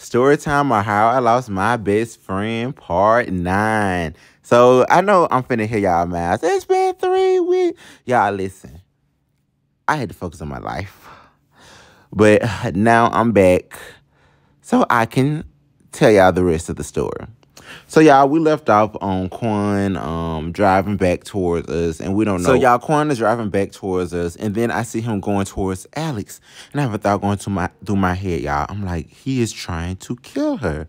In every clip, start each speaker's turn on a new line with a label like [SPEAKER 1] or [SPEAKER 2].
[SPEAKER 1] Story time or how I lost my best friend, part 9. So I know I'm finna hear y'all mouths. It's been 3 weeks. Y'all listen. I had to focus on my life. But now I'm back so I can tell y'all the rest of the story. So y'all, we left off on Quan driving back towards us, and we don't know. So y'all, Quan is driving back towards us, and then I see him going towards Alex, and I have a thought going through my head, y'all. I'm like, he is trying to kill her,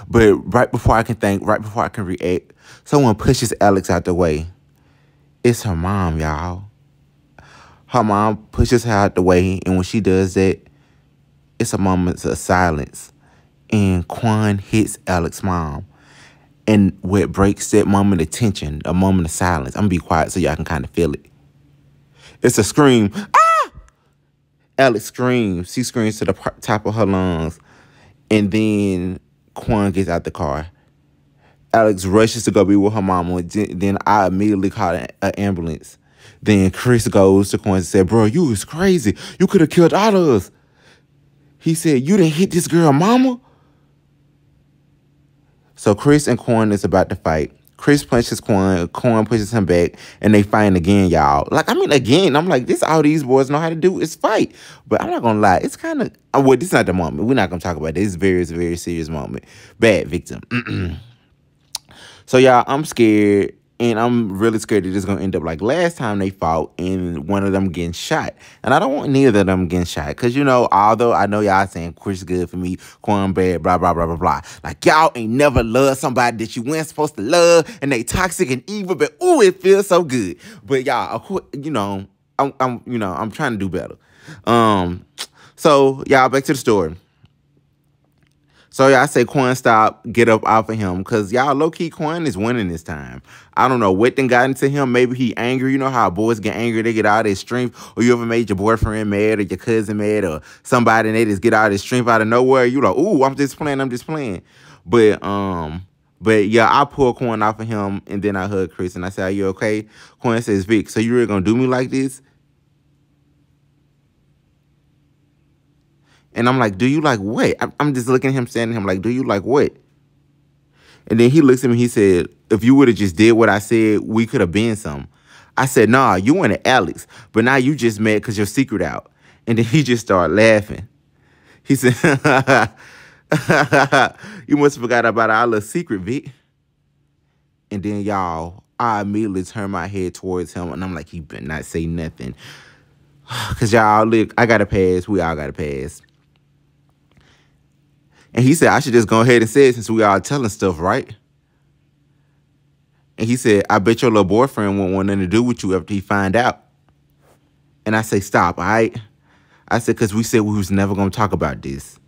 [SPEAKER 1] but right before I can think, right before I can react, someone pushes Alex out the way. It's her mom, y'all. Her mom pushes her out the way, and when she does that, it's a moment of silence, and Quan hits Alex's mom. And what breaks that moment of tension, a moment of silence, I'm going to be quiet so y'all can kind of feel it. It's a scream. Ah! Alex screams. She screams to the top of her lungs. And then Quan gets out the car. Alex rushes to go be with her mama. Then I immediately call an ambulance. Then Chris goes to Quan and said, bro, you was crazy. You could have killed all of us. He said, you didn't hit this girl mama? So Chris and Quan is about to fight. Chris punches Quan pushes him back, and they fight again, y'all. Again, I'm like, this all these boys know how to do is fight. But I'm not gonna lie, it's kind of, well, this is not the moment. We're not gonna talk about this. It's a very, very serious moment. Bad victim. So y'all, I'm scared, and I'm really scared that it's gonna end up like last time they fought, and one of them getting shot. And I don't want neither of them getting shot, because, although I know y'all saying Chris good for me, Quan bad, blah, blah, blah, blah, blah. Like, y'all ain't never loved somebody that you weren't supposed to love, and they toxic and evil, but, ooh, it feels so good. But y'all, of course, I'm trying to do better. So, y'all, back to the story. So y'all say Quan stop, get up off of him, because y'all low-key Quan is winning this time. I don't know what done got into him. Maybe he angry. You know how boys get angry, they get all their strength. Or you ever made your boyfriend mad or your cousin mad or somebody and they just get all their strength out of nowhere. You like, ooh, I'm just playing. But yeah, I pull Quan off of him and then I hug Chris and I say, are you okay? Quan says, Vic, so you really gonna do me like this? And I'm like, do you like what? I'm just looking at him, standing at him like, do you like what? And then he looks at me, he said, if you would have just did what I said, we could have been some. I said, nah, you wanted Alex, but now you just mad because your secret out. And then he just started laughing. He said, you must have forgot about our little secret, Vic. And then, y'all, I immediately turn my head towards him, and I'm like, he better not say nothing. Because, y'all, look, I got to pass. We all got to pass. And he said, I should just go ahead and say it since we all telling stuff, right? And he said, I bet your little boyfriend won't want nothing to do with you after he find out. And I say, stop, all right? I said, because we said we was never going to talk about this.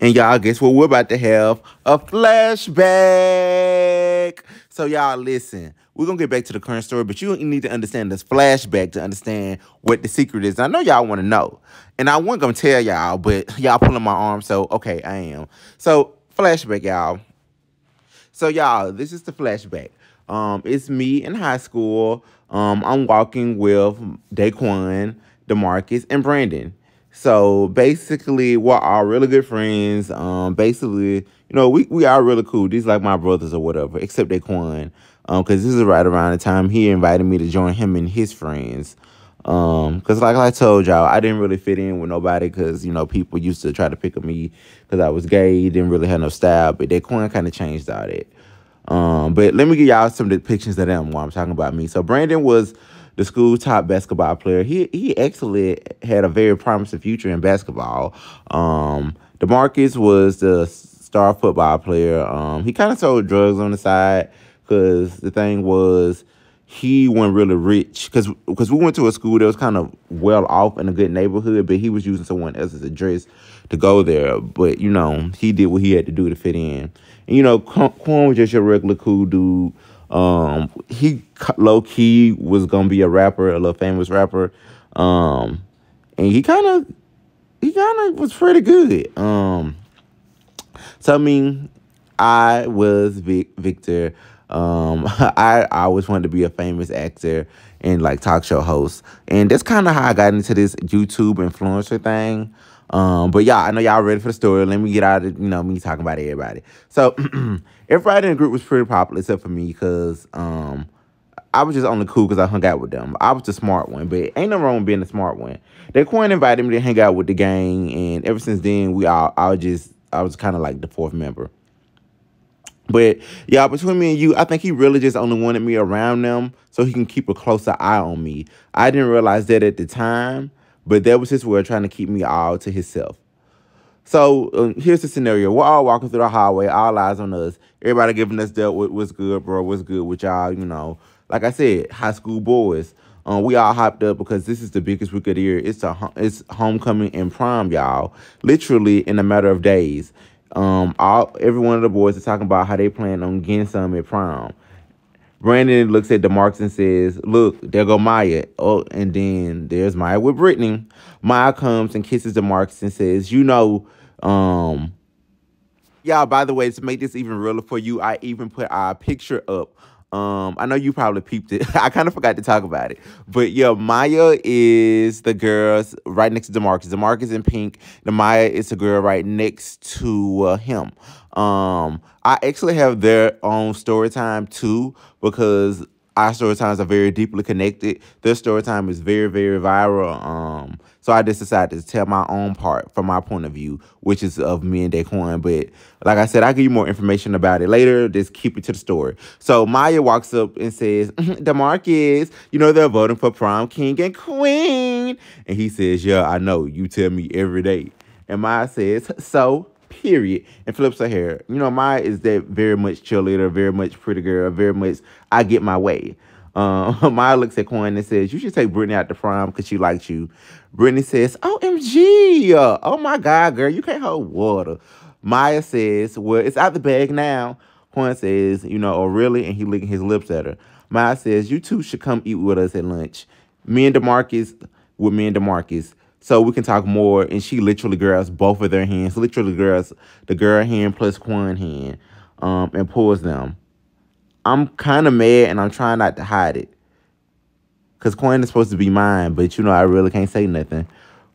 [SPEAKER 1] And y'all, guess what? We're about to have a flashback. So y'all, listen. We're going to get back to the current story, but you need to understand this flashback to understand what the secret is. I know y'all want to know. And I wasn't going to tell y'all, but y'all pulling my arm, so okay, I am. So, flashback, y'all. So, y'all, this is the flashback. It's me in high school. I'm walking with Daquan, DeMarcus, and Brandon. So, basically, we're all really good friends. Basically, we are really cool. These like my brothers or whatever, except Daquan. Because this is right around the time he invited me to join him and his friends. Because like I told y'all, I didn't really fit in with nobody because, people used to try to pick on me because I was gay, didn't really have no style. But that coin kind of changed all that. But let me give y'all some depictions of them while I'm talking about me. So Brandon was the school top basketball player. He actually had a very promising future in basketball. DeMarcus was the star football player. He kind of sold drugs on the side. Because the thing was, he wasn't really rich. Because we went to a school that was kind of well off in a good neighborhood, but he was using someone else's address to go there. But, he did what he had to do to fit in. And, Quan was just your regular cool dude. He low-key was going to be a rapper, a little famous rapper. And he kind of was pretty good. So, I was Victor. I always wanted to be a famous actor and like talk show host. And that's kind of how I got into this YouTube influencer thing. But yeah, I know y'all ready for the story. Let me get out of me talking about everybody. So everybody in the group was pretty popular except for me because I was just only cool because I hung out with them. I was the smart one, but ain't no wrong with being the smart one. Daquan invited me to hang out with the gang, and ever since then, I was kind of like the fourth member. But yeah, between me and you, I think he really just only wanted me around them so he can keep a closer eye on me. I didn't realize that at the time, but that was his way of trying to keep me all to himself. So here's the scenario. We're all walking through the hallway, all eyes on us. Everybody giving us that, what's good, bro, what's good with y'all, Like I said, high school boys. We all hopped up because this is the biggest week of the year. It's homecoming and prom, y'all. Literally in a matter of days. Every one of the boys are talking about how they plan on getting some at prom. Brandon looks at DeMarcus and says, "Look, there go Maya." Oh, and then there's Maya with Brittany. Maya comes and kisses DeMarcus and says, um, yeah, by the way, to make this even realer for you, I even put our picture up. I know you probably peeped it. I kind of forgot to talk about it. But yeah, Maya is the girls right next to DeMarcus. DeMarcus in pink. The Maya is the girl right next to him. I actually have their own story time too because our story times are very deeply connected. Their story time is very, very viral. So I just decided to tell my own part from my point of view, which is of me and Daquan. But like I said, I'll give you more information about it later. Just keep it to the story. So Maya walks up and says, DeMarcus, they're voting for prom king and queen. And he says, yeah, I know. You tell me every day. And Maya says, so, period, and flips her hair. Maya is that very much cheerleader, very much pretty girl, very much I get my way. Maya looks at Quan and says, you should take Brittany out to prom because she likes you. Brittany says, OMG, oh my God, girl, you can't hold water. Maya says, well, it's out the bag now. Quan says, oh, really? And he licking his lips at her. Maya says, you two should come eat with us at lunch. Me and DeMarcus, so we can talk more. And she literally grabs both of their hands, literally grabs the girl hand plus Quan hand, and pulls them. I'm kind of mad, and I'm trying not to hide it. Because Quan is supposed to be mine, but, I really can't say nothing.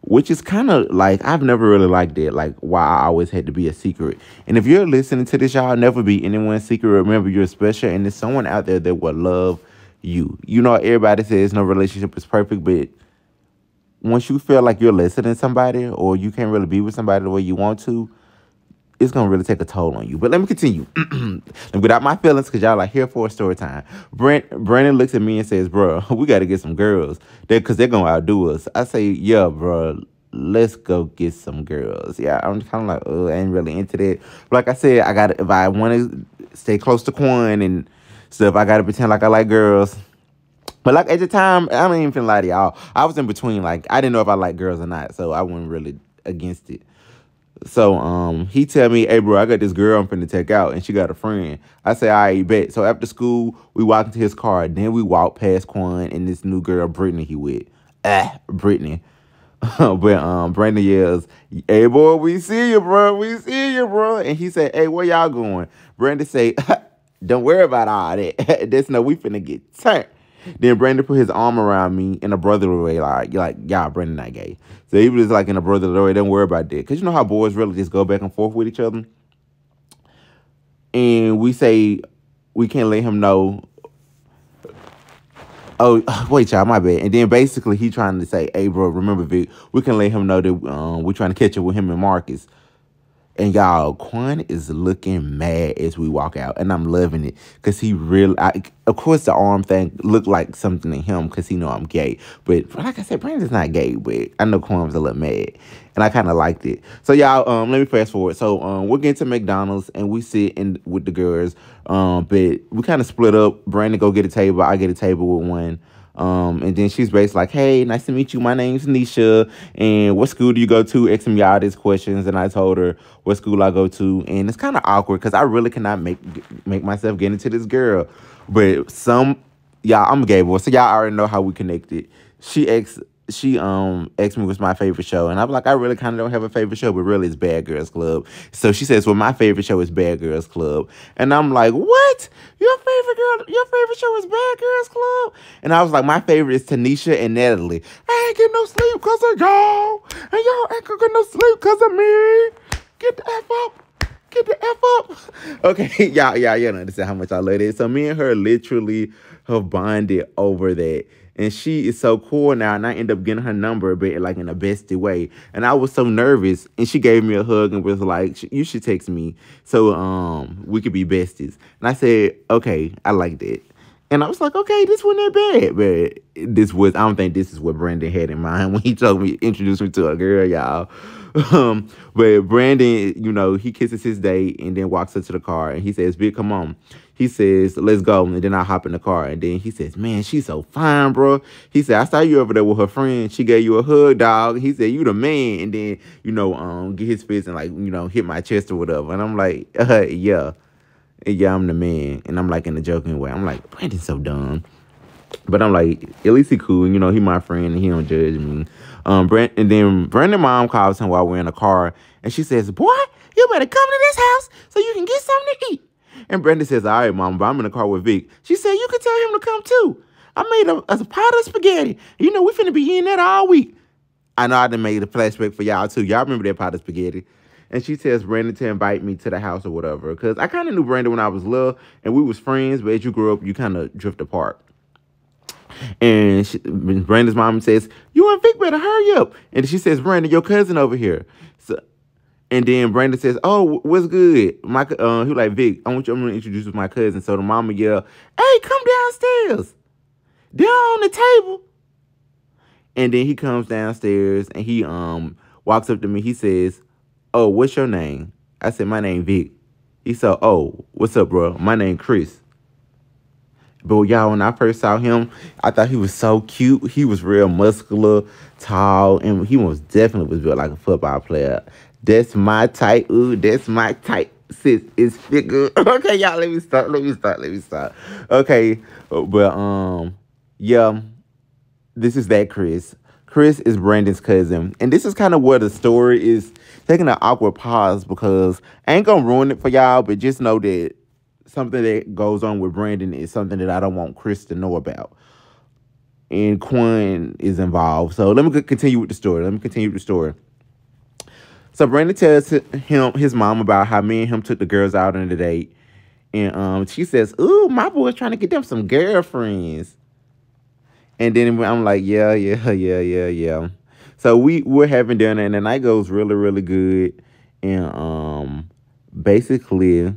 [SPEAKER 1] Which is kind of like, I've never really liked it, like, why I always had to be a secret. And if you're listening to this, y'all, never be anyone's secret. Remember, you're special, and there's someone out there that will love you. Everybody says no relationship is perfect, but once you feel like you're less than somebody or you can't really be with somebody the way you want to, it's going to really take a toll on you. But let me continue. Without my feelings, because y'all are here for a story time. Brandon looks at me and says, bro, we got to get some girls because they're going to outdo us. I say, yeah, bro, let's go get some girls. Yeah, I'm kind of like, oh, I ain't really into that. But like I said, if I want to stay close to Quan and stuff, I got to pretend like I like girls. But like at the time, I don't even feel lie to y'all. I was in between. Like I didn't know if I like girls or not, so I wasn't really against it. So he tell me, hey bro, I got this girl I'm finna take out, and she got a friend. I say, all right, bet. So after school, we walk into his car. Then we walk past Quan and this new girl, Brittany, he with. Brittany. But Brandon yells, hey boy, we see you, bro. We see you, bro. And he said, hey, where y'all going? Brandon say, don't worry about all that. That's no, we finna get turned. Then Brandon put his arm around me in a brotherly way, like y'all, Brandon not gay. So he was like in a brotherly way, don't worry about that. Because you know how boys really just go back and forth with each other? And we say we can't let him know. Oh, wait, y'all, my bad. And then basically he trying to say, hey, bro, remember, Vic, we can let him know that we're trying to catch up with him and Marcus. And y'all, Quan is looking mad as we walk out. And I'm loving it. Because he really, of course, the arm thing looked like something to him because he know I'm gay. But like I said, Brandon's not gay. But I know Quan was a little mad. And I kind of liked it. So y'all, let me fast forward. So we're getting to McDonald's. And we sit in with the girls. But we kind of split up. Brandon go get a table. I get a table with one. And then she's basically like, hey, nice to meet you. My name's Nisha. And what school do you go to? Asking me all these questions. And I told her what school I go to. And it's kind of awkward because I really cannot make myself get into this girl. But y'all, I'm a gay boy. So y'all already know how we connected. She asks she asked me what's my favorite show, and I'm like, I really kind of don't have a favorite show, but really it's Bad Girls Club. So she says, well, my favorite show is Bad Girls Club, and I'm like, what? Your favorite show is Bad Girls Club? And I was like, my favorite is Tanisha and Natalie. I ain't getting no sleep because of y'all, and y'all ain't gonna get no sleep because of me. Get the F up. Get the F up. Okay, y'all don't understand how much I love it. So me and her literally have bonded over that. And she is so cool now, and I end up getting her number, but like in a bestie way. And I was so nervous, and she gave me a hug and was like, "You should text me so we could be besties." And I said, "Okay, I like that." And I was like, "Okay, this wasn't that bad." But I don't think this is what Brandon had in mind when he told me introduced me to a girl, y'all. But Brandon, he kisses his date and then walks her to the car, and he says, "Big, come on." He says, "Let's go." And then I hop in the car. And then he says, "Man, she's so fine, bro." He said, "I saw you over there with her friend. She gave you a hug, dog." He said, "You the man." And then, get his fist and hit my chest or whatever. And I'm like, yeah. Yeah, I'm the man. And I'm like in a joking way. I'm like, Brandon's so dumb. But I'm like, at least he cool. He my friend and he don't judge me. And then Brandon's mom calls him while we're in the car. And she says, "Boy, you better come to this house so you can get something to eat." And Brandon says, "All right, mom, but I'm in the car with Vic." She said, "You can tell him to come too. I made a pot of spaghetti. We finna be eating that all week." I know I done made a flashback for y'all too. Y'all remember that pot of spaghetti? And she tells Brandon to invite me to the house or whatever. Because I kind of knew Brandon when I was little and we was friends. But as you grow up, you kind of drift apart. And Brandon's mom says, "You and Vic better hurry up." And she says, "Brandon, your cousin over here." And then Brandon says, "Oh, what's good?" He like, "Vic, I'm gonna introduce you to my cousin." So the mama yell, "Hey, come downstairs. They're on the table." And then he comes downstairs and he walks up to me. He says, "Oh, what's your name?" I said, "My name Vic." He said, "Oh, what's up, bro? My name Chris." But y'all, when I first saw him, I thought he was so cute. He was real muscular, tall, and he most definitely was built like a football player. That's my type. Ooh, that's my type. Sis, it's figure. Okay, y'all, let me stop. Okay, but yeah, this is that Chris. Chris is Brandon's cousin, and this is kind of where the story is taking an awkward pause because I ain't gonna ruin it for y'all, but just know that something that goes on with Brandon is something that I don't want Chris to know about. And Quan is involved. So let me continue with the story. So Brandon tells his mom about how me and him took the girls out on a date. And she says, "Ooh, my boy's trying to get them some girlfriends." And then I'm like, yeah. So we're having dinner and the night goes really, really good. And basically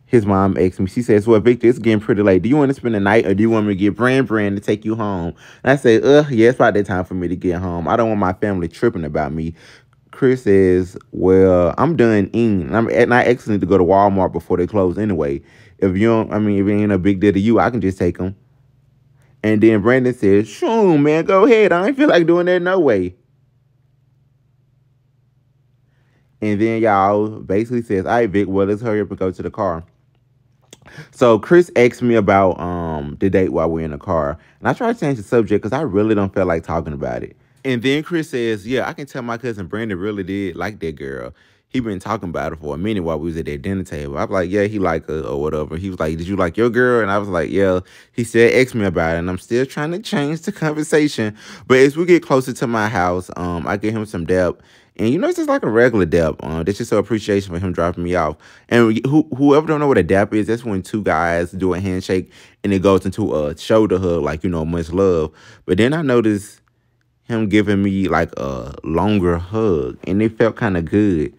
[SPEAKER 1] his mom asks me, she says, "Well, Victor, it's getting pretty late. Do you want to spend the night or do you want me to get Brand to take you home?" And I say, yeah, it's about that time for me to get home. I don't want my family tripping about me. Chris says, "Well, I'm done eating. And I actually need to go to Walmart before they close anyway. If it ain't a big deal to you, I can just take them." And then Brandon says, "Sure, man, go ahead. I ain't feel like doing that no way." And then y'all basically says, "All right, Vic, well, let's hurry up and go to the car." So Chris asked me about the date while we're in the car. And I tried to change the subject because I really don't feel like talking about it. And then Chris says, "Yeah, I can tell my cousin Brandon really did like that girl. He been talking about her for a minute while we was at that dinner table." I was like, "Yeah, he liked her or whatever." He was like, "Did you like your girl?" And I was like, "Yeah." He said, "Ask me about it." And I'm still trying to change the conversation. But as we get closer to my house, I get him some dap. And it's just like a regular dap. That's just an appreciation for him dropping me off. And whoever don't know what a dap is, that's when two guys do a handshake and it goes into a shoulder hug, like, much love. But then I noticed him giving me like a longer hug, and it felt kind of good.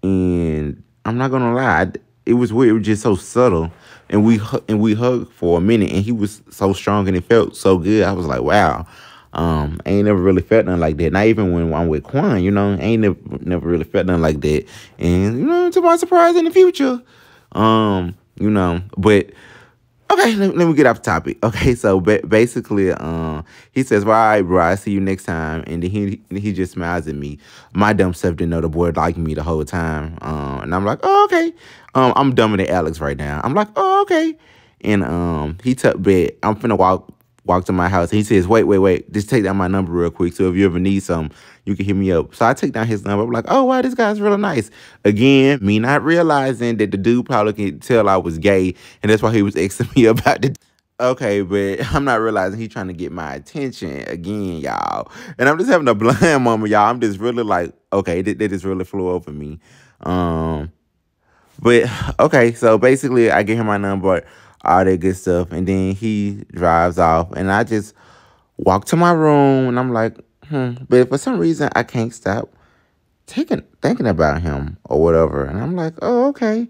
[SPEAKER 1] And I'm not gonna lie, it was weird. It was just so subtle, and we hugged for a minute, and he was so strong, and it felt so good. I was like, wow. I ain't never really felt nothing like that. Not even when I'm with Quan, I ain't never really felt nothing like that. And to my surprise in the future, but. Okay, let me get off the topic. Okay, so basically, he says, "Well, all right, bro, I see you next time." And then he just smiles at me. My dumb self didn't know the boy liked me the whole time. And I'm like, "Oh, okay." I'm dumber than Alex right now. I'm like, "Oh, okay." And he took bed. I'm finna walk to my house. And he says, wait, just take down my number real quick. So if you ever need something, you can hit me up. So I take down his number. I'm like, oh, wow, this guy's really nice. Again, me not realizing that the dude probably can tell I was gay. And that's why he was asking me about the. Okay, but I'm not realizing he trying to get my attention again, y'all. And I'm just having a blind moment, y'all. I'm just really like, okay, that just really flew over me. Um, but okay, so basically, I give him my number, all that good stuff, and then he drives off, and I just walk to my room, and I'm like, But for some reason, I can't stop thinking about him or whatever, and I'm like, oh, okay.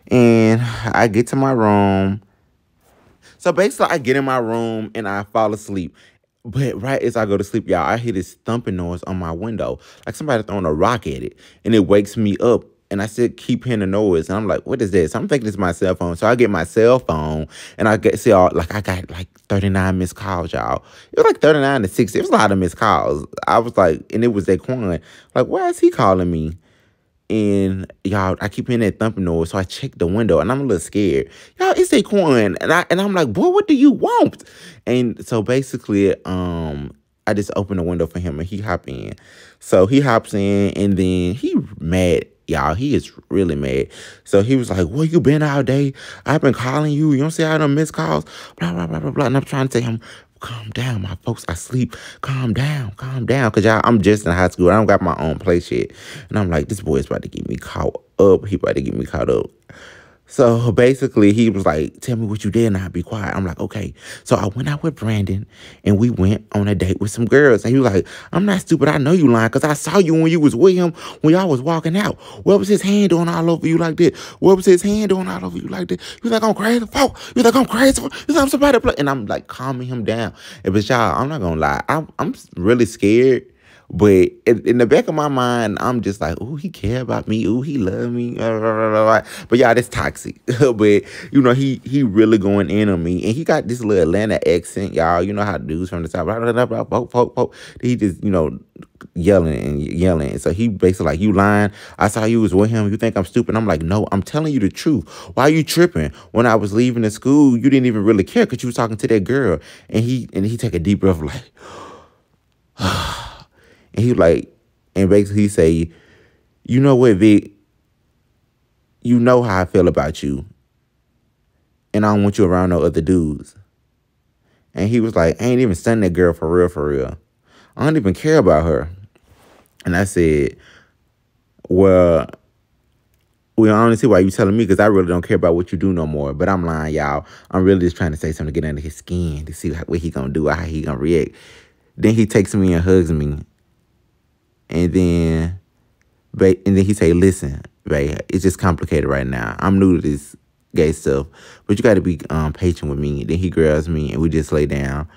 [SPEAKER 1] And I get to my room. So basically, I get in my room and I fall asleep. But right as I go to sleep, y'all, I hear this thumping noise on my window, like somebody throwing a rock at it, and it wakes me up. And I still keep hearing the noise, and I'm like, "What is this?" So I'm thinking it's my cell phone. So I get my cell phone, and I got like 39 missed calls, y'all. It was like 39 to 60. It was a lot of missed calls. I was like, and it was Daquan. Like, why is he calling me? And y'all, I keep hearing that thumping noise, so I check the window, and I'm a little scared. Y'all, it's Daquan, and I'm like, boy, what do you want? And so basically, I just open the window for him, and he hop in. So he hops in, and then he mad, y'all. He is really mad. So he was like, "Where you been all day? I've been calling you. You don't see I done missed calls. Blah blah blah blah blah." And I'm trying to tell him, calm down, my folks are asleep. Calm down, calm down. Cause y'all, I'm just in high school. I don't got my own place yet. And I'm like, this boy is about to get me caught up. He about to get me caught up. So basically, he was like, tell me what you did and I'll be quiet. I'm like, okay. So I went out with Brandon and we went on a date with some girls. And he was like, I'm not stupid. I know you lying because I saw you when you was with him when y'all was walking out. What was his hand doing all over you like that? What was his hand doing all over you like that? You think I'm crazy? Folk? You think I'm crazy? You think I'm somebody to play? And I'm like calming him down. And but y'all, I'm not going to lie. I'm really scared. But in the back of my mind, I'm just like, ooh, he care about me. Ooh, he love me. But y'all, that's toxic. But, you know, he really going in on me. And he got this little Atlanta accent, y'all. You know how dudes from the South. He just, you know, yelling and yelling. So he basically like, you lying. I saw you was with him. You think I'm stupid? I'm like, no, I'm telling you the truth. Why are you tripping? When I was leaving the school, you didn't even really care because you was talking to that girl. And he take a deep breath like, and he like, and basically he say, you know what, Vic, you know how I feel about you. And I don't want you around no other dudes. And he was like, I ain't even studying that girl for real, for real. I don't even care about her. And I said, well, I don't see why you telling me because I really don't care about what you do no more. But I'm lying, y'all. I'm really just trying to say something to get under his skin to see what he gonna do, how he gonna react. Then he takes me and hugs me. And then he say, listen, babe, it's just complicated right now. I'm new to this gay stuff, but you got to be patient with me. Then he grabs me and we just lay down.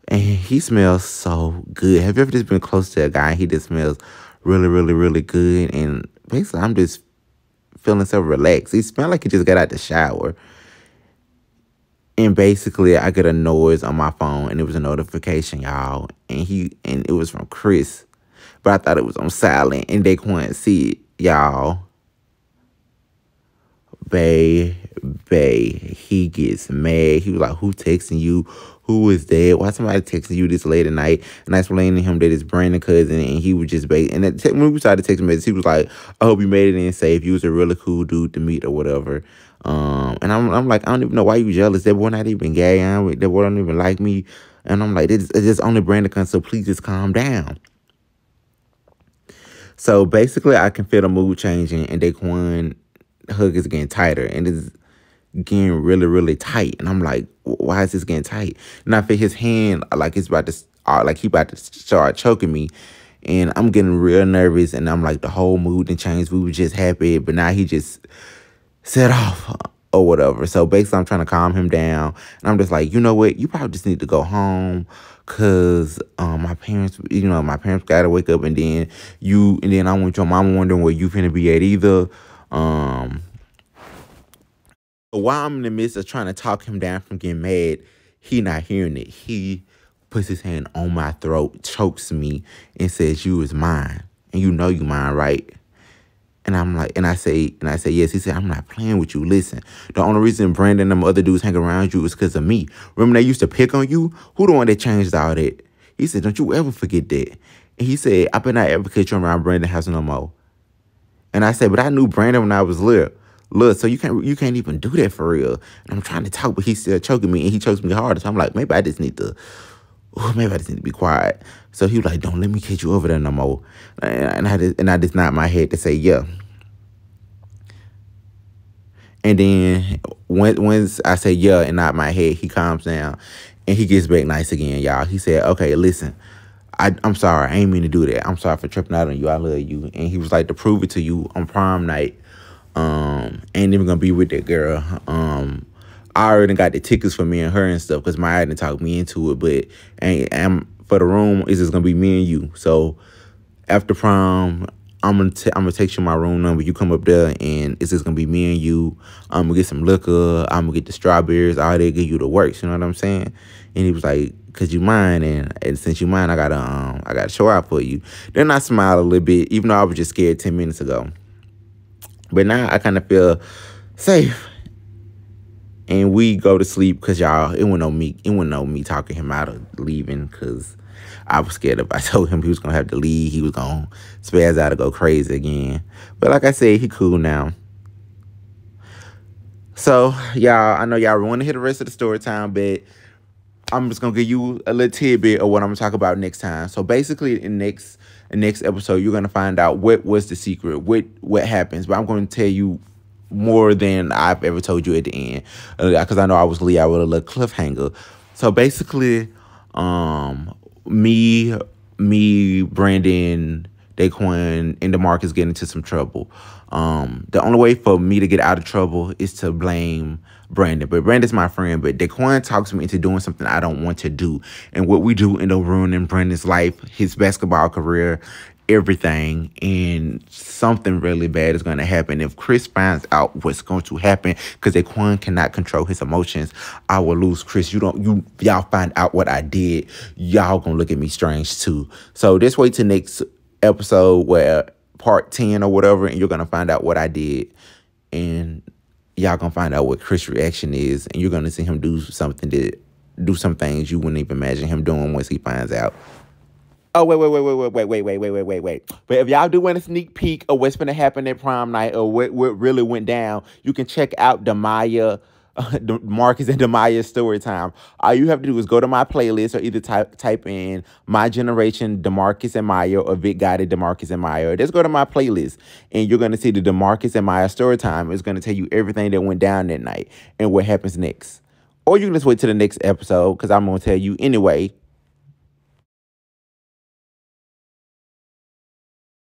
[SPEAKER 1] And he smells so good. Have you ever just been close to a guy and he just smells really, really, really good? And basically, I'm just feeling so relaxed. He smelled like he just got out the shower. And basically, I get a noise on my phone, and it was a notification, y'all. And it was from Chris, but I thought it was on silent, and they couldn't see it, y'all. Bae, he gets mad. He was like, "Who texting you? Who is that? Why somebody texting you this late at night?" And I explained to him that it's Brandon cousin, and he was just and when we started texting messages, he was like, "I hope you made it in safe. You was a really cool dude to meet or whatever." And I'm like, I don't even know why you jealous. That boy not even gay. That boy don't even like me. And I'm like, it's just only Brandon cousin, so please just calm down. So basically, I can feel the mood changing, and Daquan hug is getting tighter, and it's getting really, really tight. And I'm like, why is this getting tight? And I feel his hand like it's about to, like he about to start choking me. And I'm getting real nervous, and I'm like, the whole mood done changed. We were just happy, but now he just set off or whatever. So basically, I'm trying to calm him down. And I'm just like, you know what? You probably just need to go home. Cause my parents gotta wake up, and then I want your mama wondering where you finna be at either. While I'm in the midst of trying to talk him down from getting mad, he not hearing it. He puts his hand on my throat, chokes me, and says, "You is mine, and you know you mine, right?" And I'm like, and I say, yes. He said, I'm not playing with you. Listen, the only reason Brandon and them other dudes hang around you is because of me. Remember they used to pick on you? Who the one that changed all that? He said, don't you ever forget that. And he said, I better not ever catch you around Brandon house no more. And I said, but I knew Brandon when I was little. Look, so you can't even do that for real. And I'm trying to talk, but he's still choking me, and he chokes me harder. So I'm like, maybe I just need to be quiet. So he was like, don't let me catch you over there no more. And I just nod my head to say, yeah. And then once I say yeah and nod my head, he calms down and he gets back nice again, y'all. He said, okay, listen, I'm sorry. I ain't mean to do that. I'm sorry for tripping out on you. I love you. And he was like, to prove it to you on prom night, ain't even gonna be with that girl. I already got the tickets for me and her and stuff because Maya didn't talk me into it. But for the room, it's just gonna be me and you. So after prom, I'm gonna text you my room number. You come up there, and it's just gonna be me and you. I'm gonna get some liquor. I'm gonna get the strawberries. All they give you the works. You know what I'm saying? And he was like, "Cause you mine, and since you mine, I gotta show out for you." Then I smiled a little bit, even though I was just scared 10 minutes ago. But now I kind of feel safe. And we go to sleep because y'all, it wasn't no me talking him out of leaving because I was scared if I told him he was going to have to leave, he was going to spaz out and go crazy again. But like I said, he cool now. So, y'all, I know y'all want to hear the rest of the story time, but I'm just gonna give you a little tidbit of what I'm gonna talk about next time. So basically, in next episode, you're gonna find out what was the secret, what happens. But I'm gonna tell you more than I've ever told you at the end, because I know I was leaving out with a little cliffhanger. So basically, me, Brandon, Daquan, and DeMarcus get into some trouble. The only way for me to get out of trouble is to blame Brandon. But Brandon's my friend, but Daquan talks me into doing something I don't want to do. And what we do end up ruining Brandon's life, his basketball career, everything. And something really bad is going to happen. If Chris finds out what's going to happen, because Daquan cannot control his emotions, I will lose Chris. Y'all find out what I did, y'all gonna look at me strange too. So just wait till next episode, where part 10 or whatever, and you're gonna find out what I did, and y'all gonna find out what Chris' reaction is, and you're gonna see him do some things you wouldn't even imagine him doing once he finds out. Oh, wait. But if y'all do want a sneak peek of what's gonna happen at prom night, or what really went down, you can check out Marcus and Demaya's story time. All you have to do is go to my playlist, or either type in My Generation DeMarcus and Maya, or Vic Gotti DeMarcus and Maya. Or just go to my playlist, and you're gonna see the DeMarcus and Maya story time. It's gonna tell you everything that went down that night and what happens next. Or you can just wait till the next episode, because I'm gonna tell you anyway.